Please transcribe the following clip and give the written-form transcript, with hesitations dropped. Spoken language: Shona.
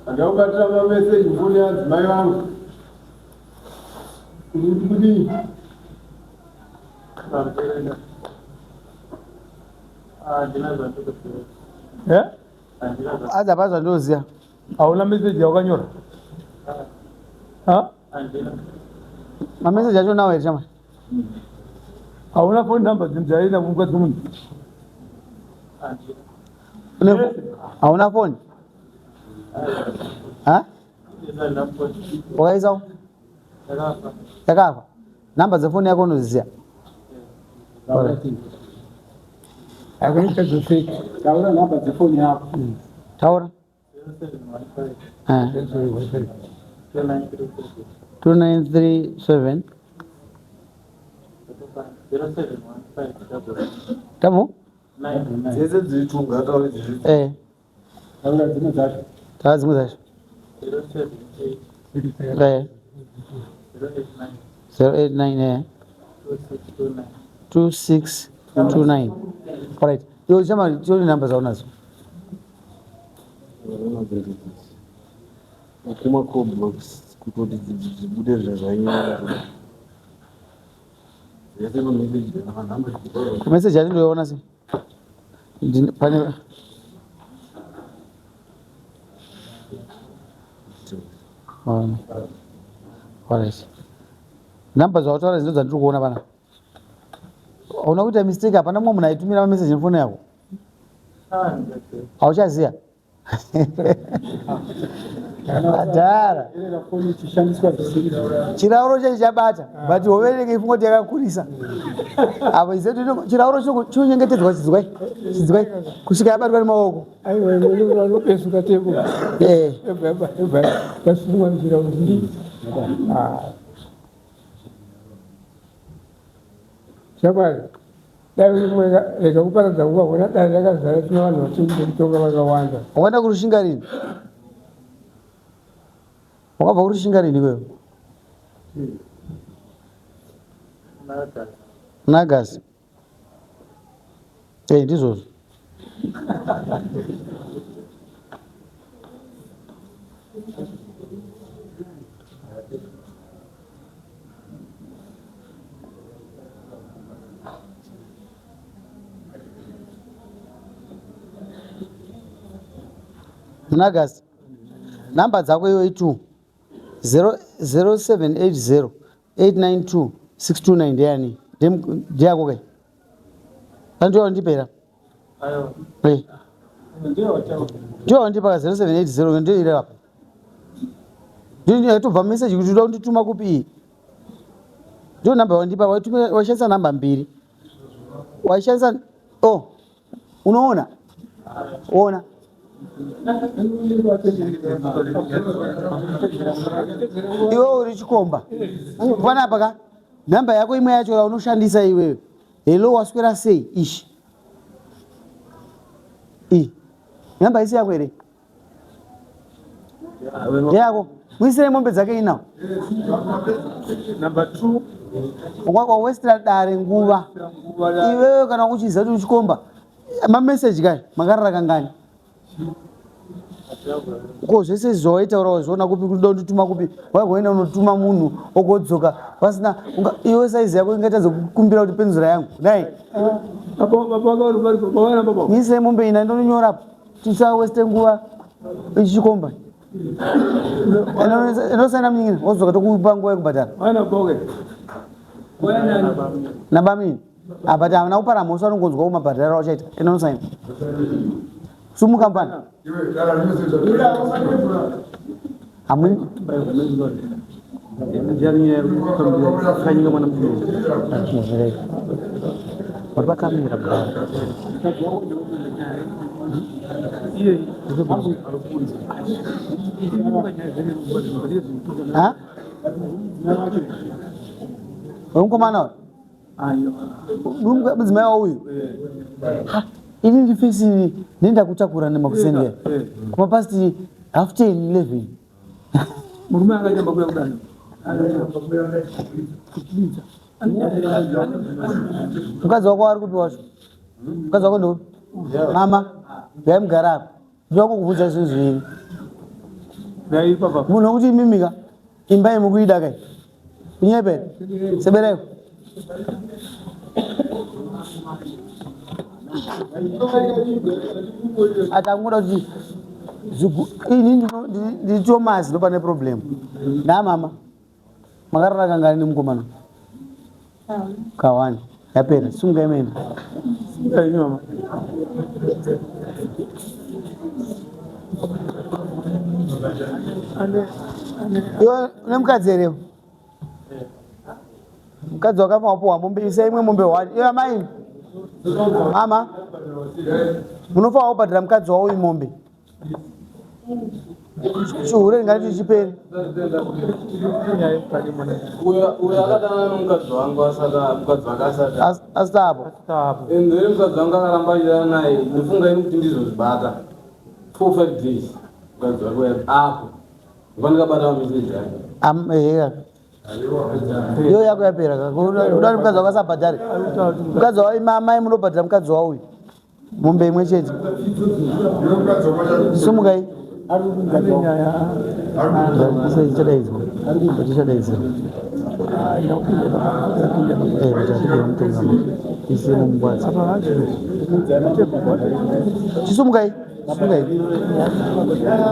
Akaukatama message mfuni yanzi mai wangu kudi aza bazwa ndoziya hauna message yakanyora mameseji acho nawo chama hauna phone number dzimjaina mukadzi munhu hauna phone wakaisao yakafa namba dzefoni yako unoziziya akuita dzofeki taura namba dzefoni yako taura 2937 tamu dzese dziritunga taura taura dzimwe dzacho taura dzimwe dzacho 089 2629 alright iwe chama tioni namba dzaunazo kuma coblox kuti dzibude zvazvanyora dzese meseji ati ndoiona se pane alright namba dzautaura dzidzo dzandiri kuona pana hauna kuita mistake hapana mumwe munhu aitumira mameseji nefoni yako hauchaziya adhara chirauro chai chabata but hovereke ifungoti yakakurisa apa izetu chirauro chinochengetedzwa chidzwai kusvika yabatwa nemaoko anopesuka tebo tasungwa chirauro shabari dai umwe rega kuparadza nguva kuona dai rakazara tina vanhu vachinge kutonga vakawanda wakaenda kurushinga rini wakabva kurushinga rini ikweyo nagasi ndizvozvo munagasi namba dzako iwe 2 0780 892 629 ndeyani ndeyako kai andiyo wandipera ndiyo wandipaka 0780 ndiyo ire apa tobva meseji kuti uda kundituma kupi iyi ndiyo namba wandipa waishandisa namba mbiri waishandisa unoona ona iwe uri chikomba panapa ka namba yako imwe yacho yaunoshandisa iwewe hello waswera sei ishi namba isi yako ere yako muisire mombe dzake inawo number 2 wawestera dare nguva iwewe kana uchiziva kuti uchikomba mameseji kai makarara kangani ko zvese zvawaitaura wazviona kupi kuti ndotuma kupi wagoenda unotuma munhu ogodzoka pasina iwe saizi yako ingatadza kukumbira kuti penzura yangu dai mise mombe ina ndononyorapo tisaweste nguva ichikomba inosaina munyingina wodzoka tokupa nguva yekubhadhara nabamini but havana kupara mosi vanongonzwa kumabhadhara wachaita inosaina sumukampani hamuni watakamira umukomana ayo mudzimai wauyu ini ndifisi ndenda kutakura nemakusendera kumapasti 10:30 murume akachamba kuya kudano mukadzi wako ari kupi wacho mukadzi wako ndopi mama yaimugara apa ndovako kubvunza zvinhu zviviri munhu wekuti imimika imba yemukuida kai kunyepera sebereko atangoda kuti ini ndiri Tomasi ndopane problem ndamama makarara kangani nemukomana kawani yapera sunga imene mama iwe une mukadzi here mukadzi wakamawapuwa mombe isa imwe mombe wani iwe amai mama munofanira kubhadhira mukadzi wawo imombe chihure ringati tichiperi uyo akatanga nomukadzi wangu mukadzi wake asitapo ende mukadzi wangu akaramba achiita naye ndifunga ini kuti ndizozvibata 4-5 days mukadzi wake apo ndikandikabata mameseji ake iyo yako yapera udani mukadzi wako asabhadhare mukadzi wawo imamai munobhadhira mukadzi wawo uyu mombe imwe chete sumukai chisumukai